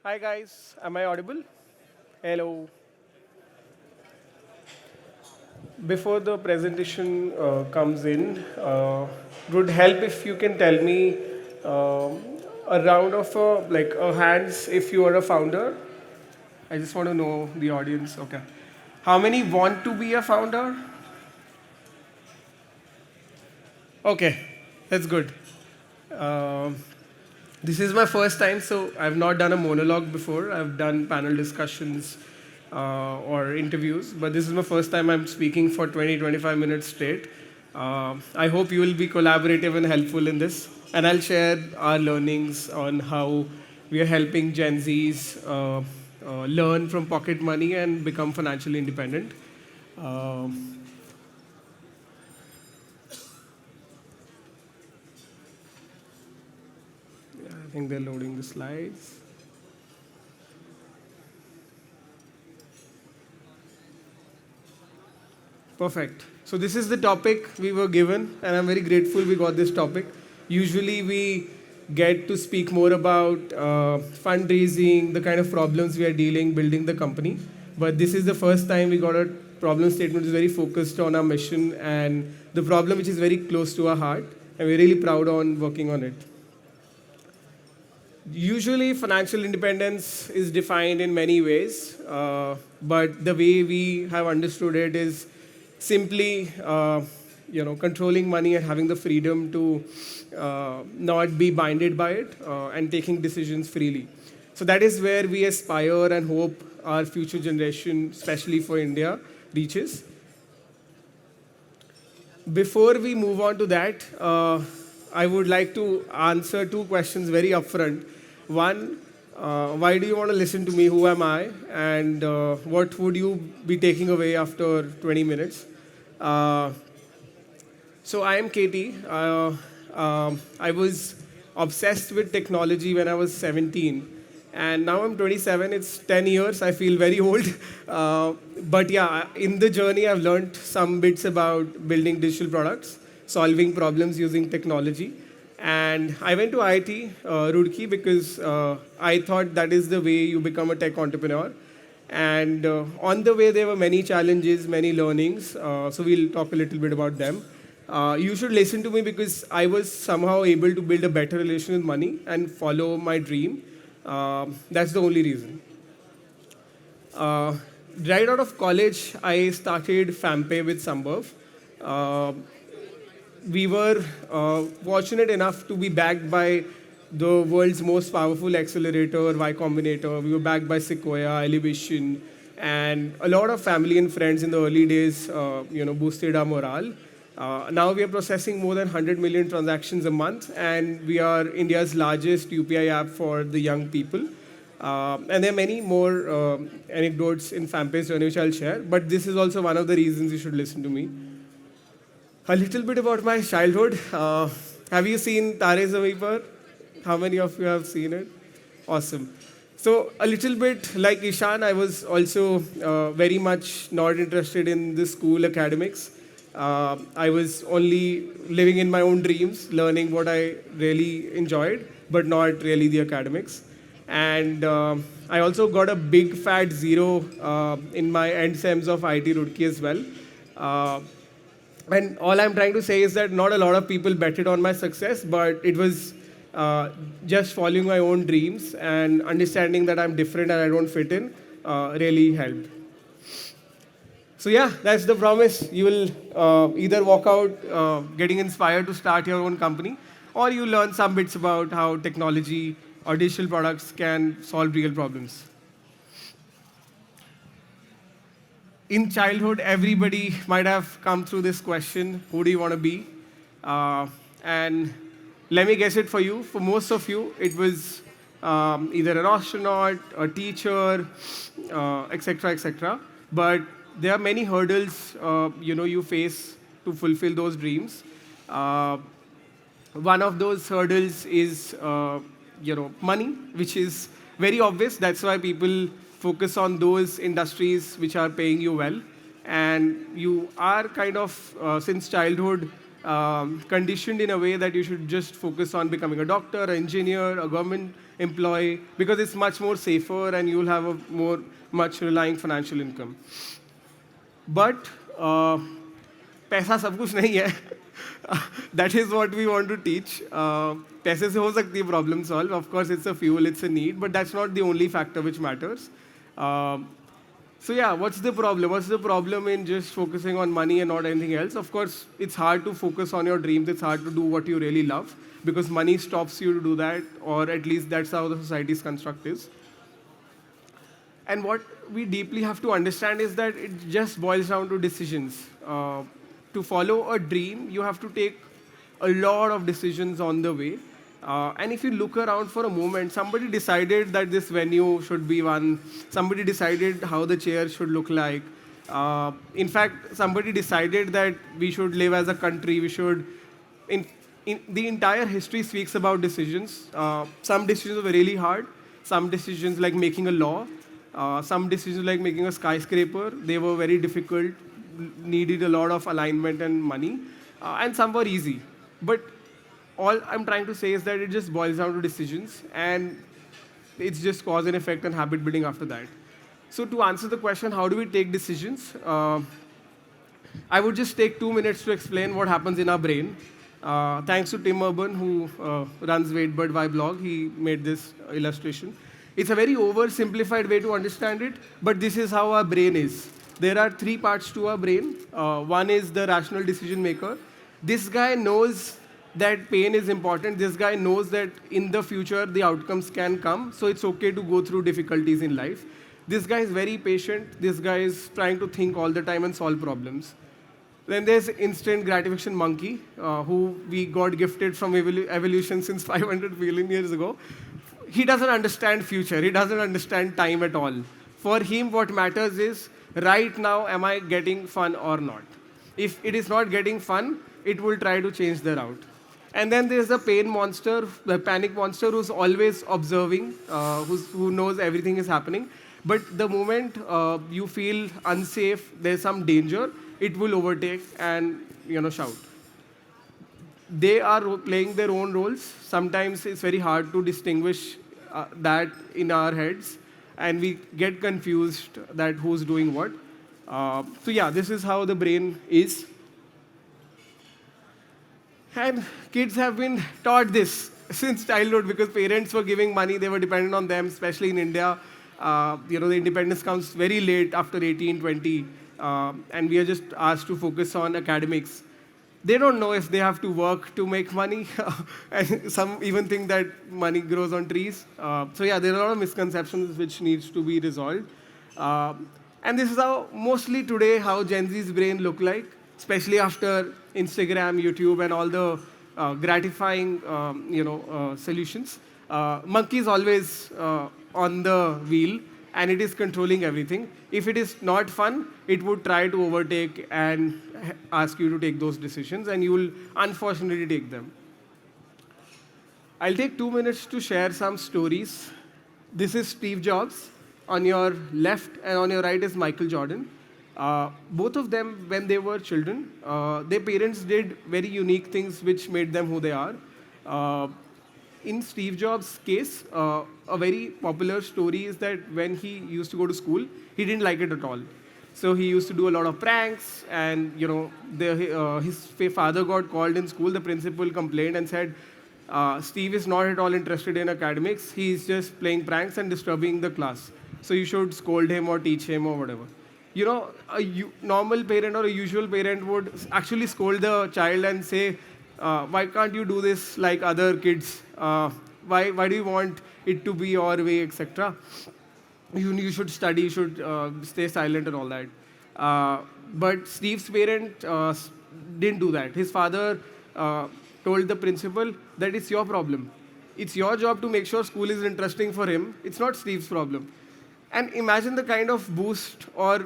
Hi guys, am I audible? Hello. Before the presentation comes in, would help if you can tell me a round of like a hands if you are a founder. I just want to know the audience. Okay. How many want to be a founder? Okay, that's good. Um, this is my first time, so I've not done a monologue before. I've done panel discussions or interviews, but this is my first time I'm speaking for 20-25 minutes straight. I hope you will be collaborative and helpful in this, and I'll share our learnings on how we are helping Gen Zs learn from pocket money and become financially independent. Um, I think they're loading the slides. Perfect. So this is the topic we were given, and I'm very grateful we got this topic. Usually we get to speak more about fundraising, the kind of problems we are dealing, building the company. But this is the first time we got a problem statement which is very focused on our mission and the problem which is very close to our heart, and we're really proud on working on it. Usually, financial independence is defined in many ways, but the way we have understood it is simply, controlling money and having the freedom to not be binded by it and taking decisions freely. So that is where we aspire and hope our future generation, especially for India, reaches. Before we move on to that, I would like to answer two questions very upfront. One, why do you want to listen to me? Who am I? And what would you be taking away after 20 minutes? Uh, so I am Katie. I was obsessed with technology when I was 17, and now I'm 27. It's 10 years. I feel very old, but yeah, in the journey, I've learned some bits about building digital products, solving problems using technology, and I went to IIT Roorkee because I thought that is the way you become a tech entrepreneur. And on the way, there were many challenges, many learnings. So we'll talk a little bit about them. You should listen to me because I was somehow able to build a better relation with money and follow my dream. That's the only reason. Uh, right out of college, I started FamPay with Sambhav. Uh, we were fortunate enough to be backed by the world's most powerful accelerator, Y Combinator. We were backed by Sequoia, Elevation, and a lot of family and friends in the early days, boosted our morale. Now we are processing more than 100 million transactions a month, and we are India's largest UPI app for the young people. And there are many more anecdotes in FamPay's journey which I'll share, but this is also one of the reasons you should listen to me. A little bit about my childhood. Have you seen Tare Zameen Par? How many of you have seen it? Awesome. So a little bit like Ishan, I was also very much not interested in the school academics. I was only living in my own dreams, learning what I really enjoyed, but not really the academics. And I also got a big fat zero in my end sems of IT Roorkee as well. Uh, and all I'm trying to say is that not a lot of people betted on my success, but it was just following my own dreams and understanding that I'm different and I don't fit in really helped. So yeah, that's the promise. You will either walk out getting inspired to start your own company, or you learn some bits about how technology or digital products can solve real problems. In childhood, everybody might have come through this question: who do you want to be? And let me guess it for you. For most of you, it was either an astronaut, a teacher, etc., etc. But there are many hurdles you face to fulfill those dreams. Uh, One of those hurdles is money, which is very obvious. That's why people focus on those industries which are paying you well, and you are kind of since childhood conditioned in a way that you should just focus on becoming a doctor, an engineer, a government employee, because it's much more safer and you'll have a much relying financial income. But पैसा सब कुछ नहीं है. That is what we want to teach. पैसे से हो सकती है problem solve. Of course, it's a fuel, it's a need, but that's not the only factor which matters. So yeah, what's the problem? What's the problem in just focusing on money and not anything else? Of course, it's hard to focus on your dreams. It's hard to do what you really love because money stops you to do that, or at least that's how the society's construct is. And what we deeply have to understand is that it just boils down to decisions. To follow a dream, you have to take a lot of decisions on the way. And if you look around for a moment, somebody decided that this venue should be one. Somebody decided how the chair should look like. In fact, somebody decided that we should live as a country. We should. In the entire history speaks about decisions. Some decisions were really hard. Some decisions like making a law. Some decisions like making a skyscraper, they were very difficult, needed a lot of alignment and money, and some were easy. But all I'm trying to say is that it just boils down to decisions, and it's just cause and effect and habit building after that. So to answer the question, how do we take decisions? I would just take 2 minutes to explain what happens in our brain. Thanks to Tim Urban, who runs Waitbird Y blog, he made this illustration. It's a very oversimplified way to understand it, but this is how our brain is. There are 3 parts to our brain. One is the rational decision maker. This guy knows that pain is important. This guy knows that in the future the outcomes can come, so it's okay to go through difficulties in life. This guy is very patient. This guy is trying to think all the time and solve problems. Then there's instant gratification monkey, who we got gifted from evolution since 500 billion years ago. He doesn't understand future. He doesn't understand time at all. For him, what matters is, right now, am I getting fun or not? If it is not getting fun, it will try to change the route. And then there's the pain monster, the panic monster, who's always observing, who knows everything is happening. But the moment you feel unsafe, there's some danger, it will overtake and shout. They are playing their own roles. Sometimes it's very hard to distinguish that in our heads, and we get confused that who's doing what. So yeah, this is how the brain is. And kids have been taught this since childhood because parents were giving money, they were dependent on them, especially in India. The independence comes very late after 18, 20, and we are just asked to focus on academics. They don't know if they have to work to make money. And some even think that money grows on trees. So yeah, there are a lot of misconceptions which needs to be resolved. And this is how, mostly today, how Gen Z's brain look like, especially after Instagram, YouTube, and all the gratifying, solutions. Monkey is always on the wheel, and it is controlling everything. If it is not fun, it would try to overtake and ask you to take those decisions, and you will unfortunately take them. I'll take 2 minutes to share some stories. This is Steve Jobs. On your left and on your right is Michael Jordan. Both of them, when they were children, their parents did very unique things which made them who they are. In Steve Jobs' case, a very popular story is that when he used to go to school, he didn't like it at all. So he used to do a lot of pranks, and his father got called in school. The principal complained and said, Steve is not at all interested in academics. He's just playing pranks and disturbing the class. So you should scold him or teach him or whatever. A normal parent or a usual parent would actually scold the child and say, why can't you do this like other kids? Why do you want it to be your way, etc.? You should study, you should stay silent and all that. But Steve's parent didn't do that. His father told the principal that it's your problem. It's your job to make sure school is interesting for him. It's not Steve's problem. And imagine the kind of boost or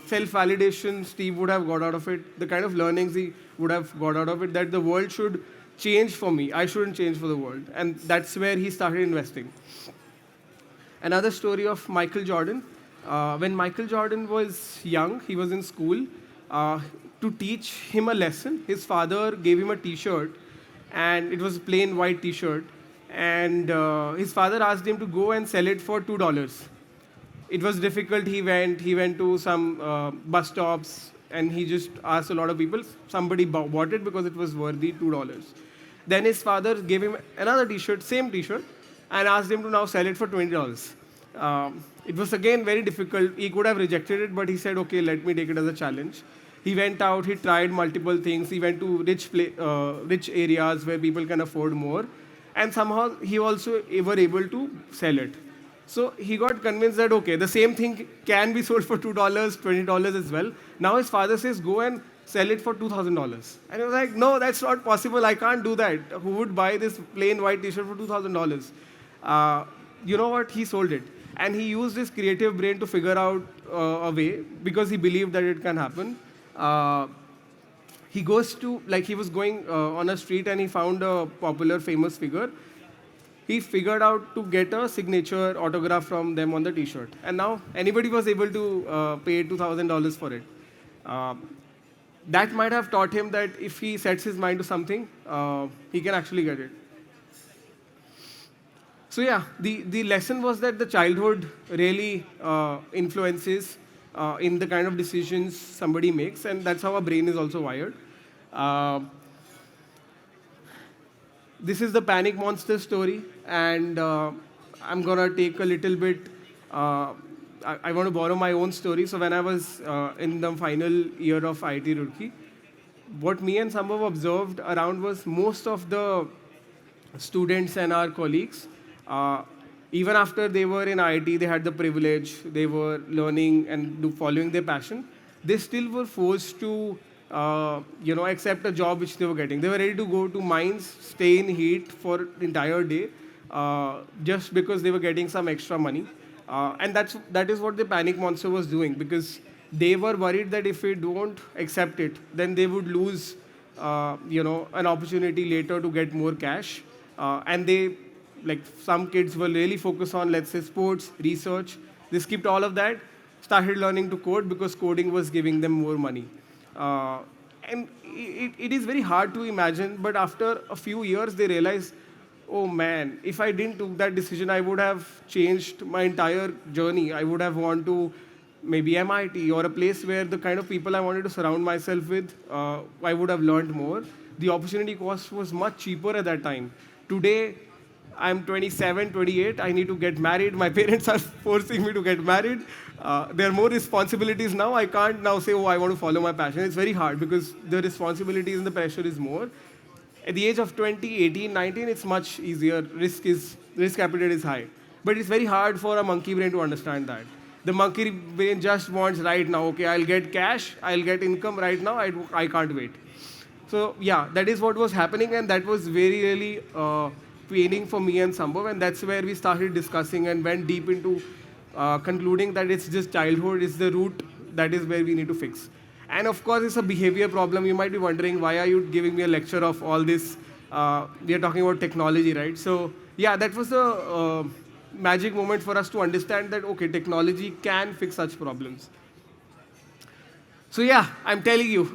self-validation Steve would have got out of it, the kind of learnings he would have got out of it, that the world should change for me. I shouldn't change for the world. And that's where he started investing. Another story of Michael Jordan. When Michael Jordan was young, he was in school. Uh, to teach him a lesson, his father gave him a T-shirt, and it was a plain white T-shirt. And his father asked him to go and sell it for $2. It was difficult. He went to some bus stops, and he just asked a lot of people. Somebody bought it because it was worthy $2. Then his father gave him another T-shirt, same T-shirt, and asked him to now sell it for $20. It was again very difficult. He could have rejected it, but he said, "Okay, let me take it as a challenge." He went out. He tried multiple things. He went to rich areas where people can afford more, and somehow he also were able to sell it. So he got convinced that okay, the same thing can be sold for $2, $20 as well. Now his father says, "Go and sell it for $2,000." And he was like, "No, that's not possible. I can't do that. Who would buy this plain white T-shirt for $2,000?" You know what? He sold it, and he used his creative brain to figure out a way because he believed that it can happen. Uh, he goes to like he was going on a street and he found a popular famous figure. He figured out to get a signature autograph from them on the T-shirt, and now anybody was able to pay $2,000 for it. Uh, that might have taught him that if he sets his mind to something, he can actually get it. So yeah, the lesson was that the childhood really influences in the kind of decisions somebody makes, and that's how our brain is also wired. Uh, this is the panic monster story, and I'm gonna take a little bit. I want to borrow my own story. So when I was in the final year of IIT Roorkee, what me and Sambhav observed around was most of the students and our colleagues, uh, even after they were in IIT, they had the privilege, they were learning and following their passion, they still were forced to, accept a job which they were getting. They were ready to go to mines, stay in heat for the entire day, just because they were getting some extra money. And that is what the panic monster was doing because they were worried that if we don't accept it, then they would lose, an opportunity later to get more cash. And they, like some kids were really focused on, let's say, sports, research. They skipped all of that, started learning to code because coding was giving them more money. Uh, and it is very hard to imagine, but after a few years, they realized, oh man, if I didn't took that decision, I would have changed my entire journey. I would have gone to maybe MIT or a place where the kind of people I wanted to surround myself with, I would have learned more. The opportunity cost was much cheaper at that time. Today, I'm 27, 28. I need to get married. My parents are forcing me to get married. There are more responsibilities now. I can't now say, oh, I want to follow my passion. It's very hard because the responsibilities and the pressure is more. At the age of 20, 18, 19, it's much easier. Risk appetite is high. But it's very hard for a monkey brain to understand that. The monkey brain just wants right now. Okay, I'll get cash. I'll get income right now. I can't wait. So yeah, that is what was happening, and that was very really paining for me and Sambhav, and that's where we started discussing and went deep into concluding that it's just childhood, it's the root that is where we need to fix. And of course, it's a behavior problem. You might be wondering, why are you giving me a lecture of all this? We are talking about technology, right? So yeah, that was the magic moment for us to understand that, okay, technology can fix such problems. So yeah, I'm telling you.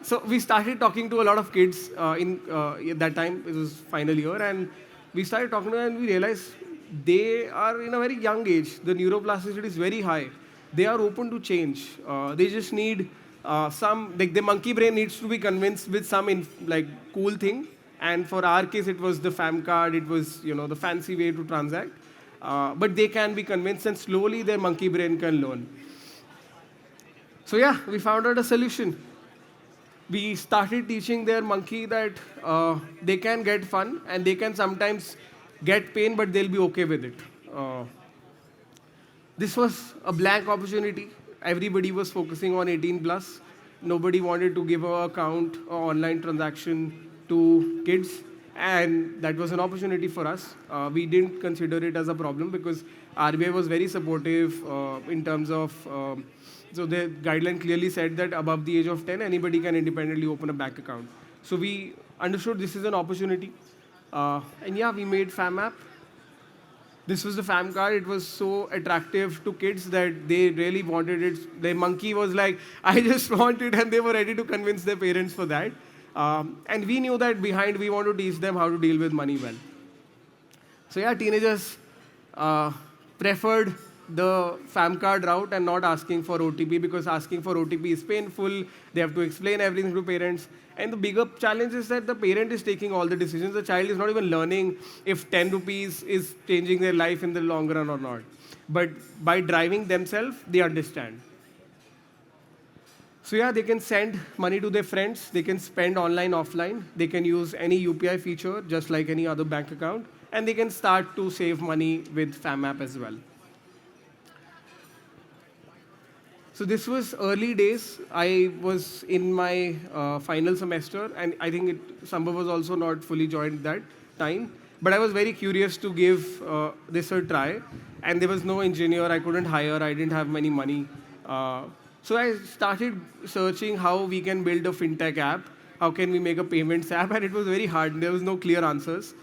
So we started talking to a lot of kids at that time. It was final year, and we started talking to them, and we realized they are in a very young age. The neuroplasticity is very high. They are open to change. They just need like the monkey brain needs to be convinced with some cool thing. And for our case, it was the FAM card. It was the fancy way to transact. But they can be convinced, and slowly their monkey brain can learn. So yeah, we found out a solution. We started teaching their monkey that they can get fun and they can sometimes get pain, but they'll be okay with it. Uh, this was a blank opportunity. Everybody was focusing on 18 plus. Nobody wanted to give an account or online transaction to kids, and that was an opportunity for us. We didn't consider it as a problem because RBI was very supportive in terms of. So the guideline clearly said that above the age of 10, anybody can independently open a bank account. So we understood this is an opportunity. And yeah, we made FAM app. This was the fam card. It was so attractive to kids that they really wanted it. Their monkey was like, I just want it, and they were ready to convince their parents for that. And we knew that behind, we want to teach them how to deal with money well. So yeah, teenagers uh, preferred the FAM card route and not asking for OTP, because asking for OTP is painful. They have to explain everything to parents. And the bigger challenge is that the parent is taking all the decisions. The child is not even learning if 10 rupees is changing their life in the long run or not. But by driving themselves, they understand. So yeah, they can send money to their friends. They can spend online, offline. They can use any UPI feature, just like any other bank account. And they can start to save money with FAM app as well. So this was early days. I was in my final semester, and I think Samba was also not fully joined that time. But I was very curious to give this a try. And there was no engineer I couldn't hire. I didn't have many money. So I started searching how we can build a fintech app. How can we make a payments app? And it was very hard. There was no clear answers.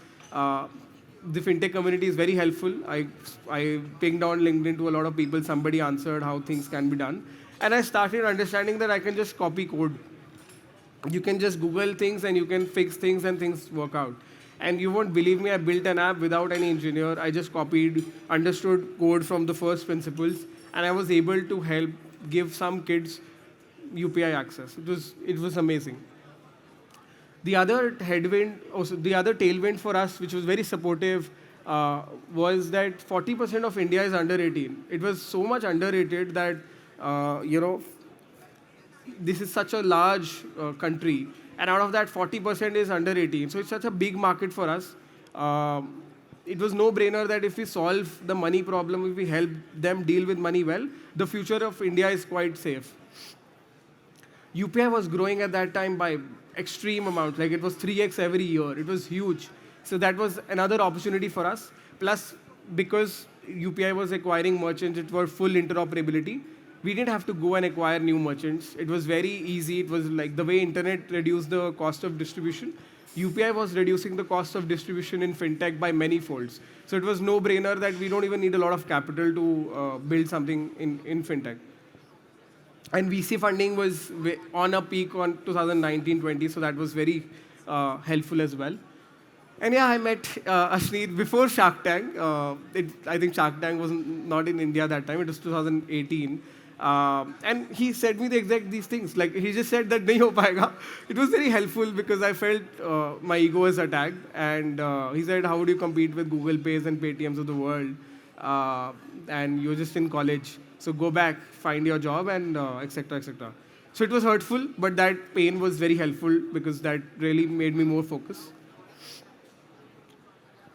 The fintech community is very helpful. I pinged on LinkedIn to a lot of people. Somebody answered how things can be done. And I started understanding that I can just copy code. You can just Google things and you can fix things and things work out. And you won't believe me, I built an app without any engineer. I just copied, understood code from the first principles, and I was able to help give some kids UPI access. It was amazing. The other headwind, also the other tailwind for us, which was very supportive, was that 40% of India is under 18. It was so much underrated that, this is such a large country, and out of that, 40% is under 18. So it's such a big market for us. It was no-brainer that if we solve the money problem, if we help them deal with money well, the future of India is quite safe. UPI was growing at that time by extreme amounts. Like it was 3x every year. It was huge. So that was another opportunity for us. Plus, because UPI was acquiring merchants, it was full interoperability. We didn't have to go and acquire new merchants. It was very easy. It was like the way internet reduced the cost of distribution. UPI was reducing the cost of distribution in fintech by many folds. So it was no-brainer that we don't even need a lot of capital to build something in fintech. And VC funding was on a peak on 2019-20, so that was very helpful as well. And yeah, I met Ashneet before Shark Tank. I think Shark Tank was not in India that time. It was 2018. And he said me the exact these things. Like he just said that nahi ho payega. It was very helpful because I felt my ego was attacked. And he said, how would you compete with Google Pays and Paytms of the world? And you're just in college. So go back, find your job, and etc. etc. So it was hurtful, but that pain was very helpful because that really made me more focused.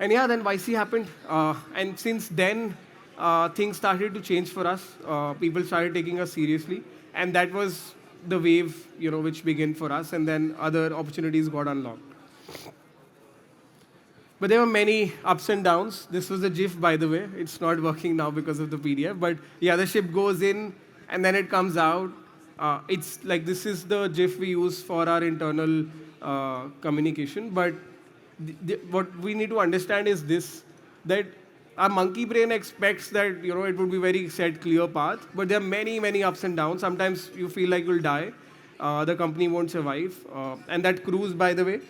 And yeah, then YC happened. And since then, things started to change for us. People started taking us seriously. And that was the wave, which began for us. And then other opportunities got unlocked. But there were many ups and downs. This was a GIF, by the way. It's not working now because of the PDF. But yeah, the ship goes in, and then it comes out. It's like this is the GIF we use for our internal communication. But what we need to understand is this, that our monkey brain expects that it would be very set, clear path. But there are many, many ups and downs. Sometimes you feel like you'll die. The company won't survive. And that cruise, by the way,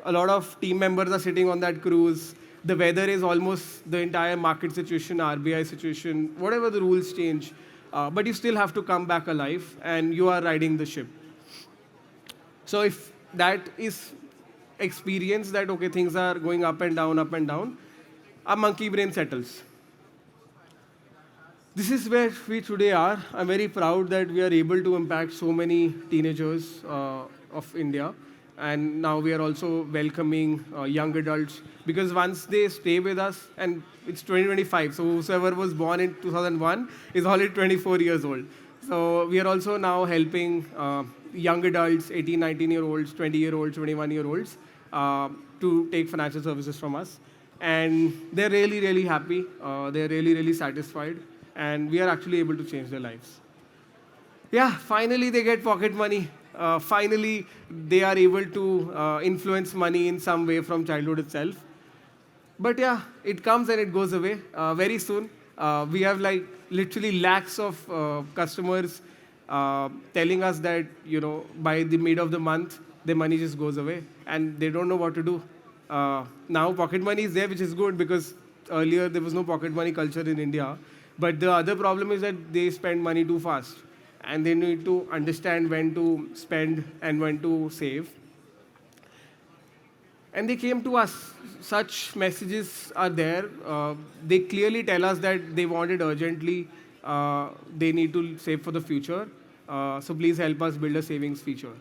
a lot of team members are sitting on that cruise. The weather is almost the entire market situation, RBI situation, whatever the rules change. But you still have to come back alive, and you are riding the ship. So if that is experience that, okay, things are going up and down, our monkey brain settles. This is where we today are. I'm very proud that we are able to impact so many teenagers of India. And now we are also welcoming young adults, because once they stay with us, and it's 2025, so whoever was born in 2001 is already 24 years old. So we are also now helping young adults, 18, 19-year-olds, 20-year-olds, 21-year-olds, to take financial services from us. And they're really, really happy. They're really, really satisfied. And we are actually able to change their lives. Yeah, finally they get pocket money. Finally, they are able to influence money in some way from childhood itself. But yeah, it comes and it goes away very soon. We have like literally lakhs of customers telling us that by the mid of the month the money just goes away and they don't know what to do. Now pocket money is there, which is good because earlier there was no pocket money culture in India. But the other problem is that they spend money too fast and they need to understand when to spend and when to save. And they came to us. Such messages are there. They clearly tell us that they want it urgently. They need to save for the future. So please help us build a savings feature.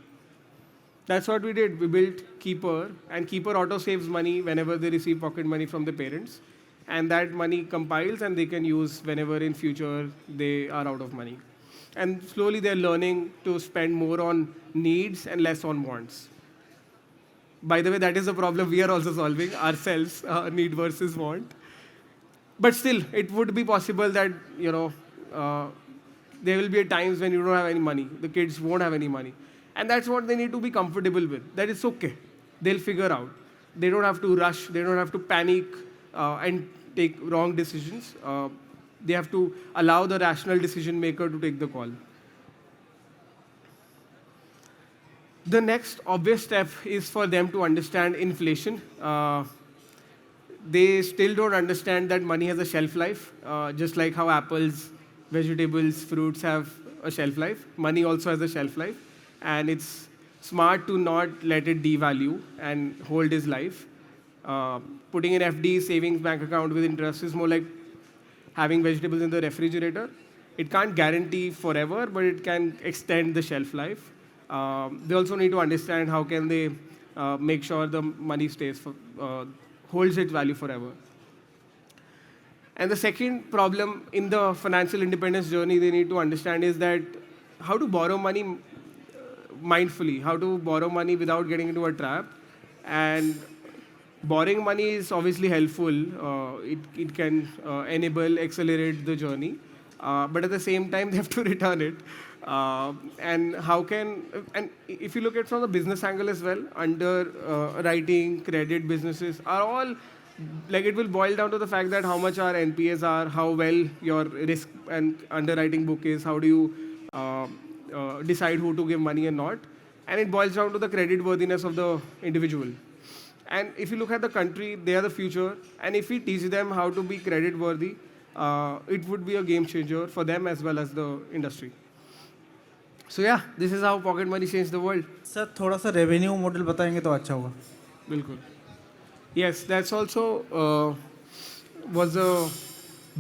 That's what we did. We built Keeper, and Keeper auto saves money whenever they receive pocket money from the parents. And that money compiles and they can use whenever in future they are out of money. And slowly they're learning to spend more on needs and less on wants. By the way, that is a problem we are also solving ourselves, need versus want. But still, it would be possible that, there will be times when you don't have any money. The kids won't have any money. And that's what they need to be comfortable with. That it's okay. They'll figure out. They don't have to rush. They don't have to panic and take wrong decisions. They have to allow the rational decision maker to take the call. The next obvious step is for them to understand inflation. They still don't understand that money has a shelf life, just like how apples, vegetables, fruits have a shelf life. Money also has a shelf life, and it's smart to not let it devalue and hold its life. Putting in FD, savings bank account with interest is more like having vegetables in the refrigerator. It can't guarantee forever, but it can extend the shelf life. They also need to understand how can they make sure the money holds its value forever. And the second problem in the financial independence journey they need to understand is that how to borrow money mindfully, how to borrow money without getting into a trap. And borrowing money is obviously helpful. It can accelerate the journey. But at the same time, they have to return it. And if you look at it from the business angle as well, underwriting, credit businesses are all, like it will boil down to the fact that how much our NPAs are, how well your risk and underwriting book is, how do you decide who to give money and not. And it boils down to the credit worthiness of the individual. And if you look at the country, they are the future. And if we teach them how to be credit worthy, it would be a game changer for them as well as the industry. So yeah, this is how pocket money changed the world. Sir थोड़ा सा revenue model बताएंगे तो अच्छा होगा. बिल्कुल. Yes, that's also was a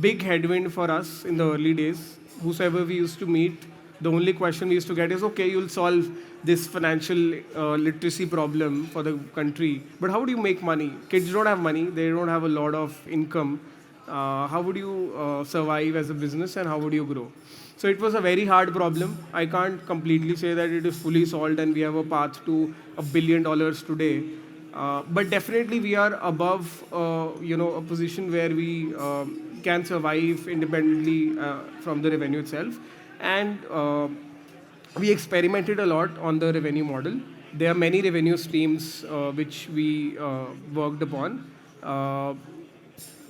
big headwind for us in the early days. Whosoever we used to meet, the only question we used to get is, okay, you'll solve this financial literacy problem for the country, but how do you make money? Kids don't have money, they don't have a lot of income. How would you survive as a business and how would you grow? So it was a very hard problem. I can't completely say that it is fully solved and we have a path to $1 billion today. But definitely we are above, a position where we can survive independently from the revenue itself. And we experimented a lot on the revenue model. There are many revenue streams which we worked upon.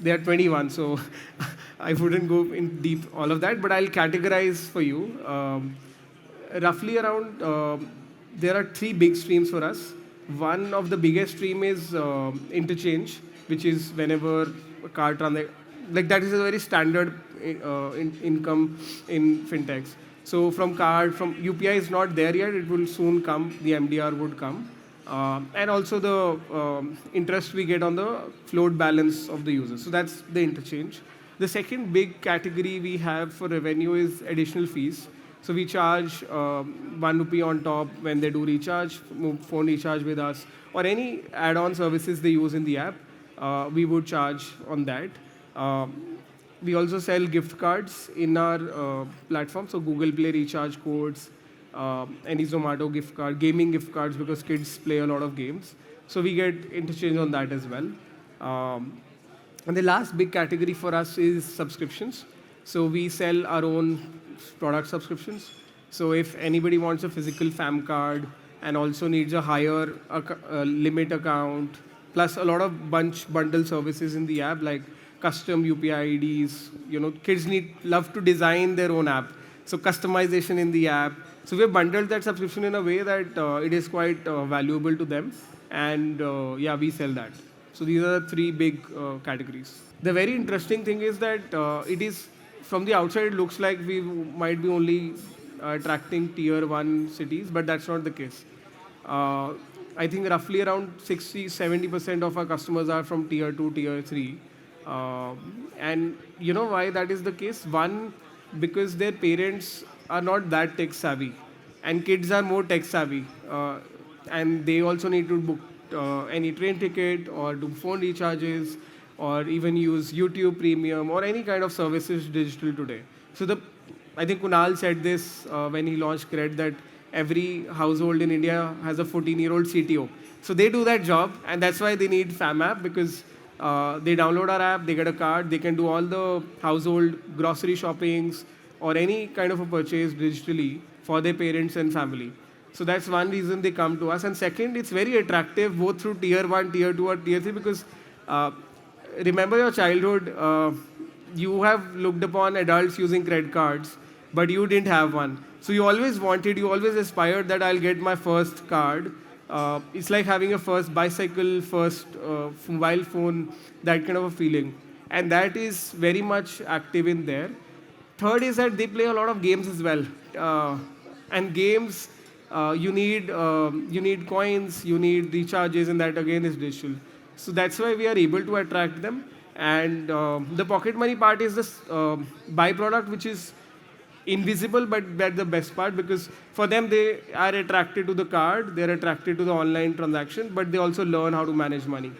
There are 21, so I wouldn't go in deep all of that, but I'll categorize for you. Roughly around, there are 3 big streams for us. One of the biggest stream is interchange, which is whenever a card transaction, like that is a very standard income in fintechs. So from UPI is not there yet, it will soon come, the MDR would come. And also the interest we get on the float balance of the user. So that's the interchange. The second big category we have for revenue is additional fees. So we charge 1 rupee on top when they do recharge, phone recharge with us, or any add-on services they use in the app, we would charge on that. We also sell gift cards in our platform, so Google Play recharge codes, any Zomato gift card, gaming gift cards because kids play a lot of games. So we get interchange on that as well. And the last big category for us is subscriptions. So we sell our own product subscriptions. So if anybody wants a physical FAM card and also needs a higher limit account plus a lot of bundle services in the app like custom UPI IDs. Kids love to design their own app, so customization in the app. So we have bundled that subscription in a way that it is quite valuable to them, and yeah, we sell that. So these are the three big categories. The very interesting thing is that it is from the outside it looks like we might be only attracting tier 1 cities, but that's not the case. Uh, I think roughly around 60-70% of our customers are from tier 2, tier 3. And you know why that is the case? One, because their parents are not that tech savvy, and kids are more tech savvy. And they also need to book any train ticket or do phone recharges or even use YouTube Premium or any kind of services digital today. So I think Kunal said this when he launched Cred that every household in India has a 14-year-old CTO. So they do that job, and that's why they need FamApp because they download our app, they get a card, they can do all the household grocery shoppings or any kind of a purchase digitally for their parents and family. So that's one reason they come to us. And second, it's very attractive both through tier 1, tier 2 or tier 3 because remember your childhood, you have looked upon adults using credit cards, but you didn't have one. So you always aspired that I'll get my first card. It's like having a first bicycle, first mobile phone, that kind of a feeling. And that is very much active in there. Third is that they play a lot of games as well. And games, you need coins, you need recharges, and that again is digital. So that's why we are able to attract them. And the pocket money part is this byproduct, which is invisible, but that's the best part because for them they are attracted to the card, they're attracted to the online transaction, but they also learn how to manage money.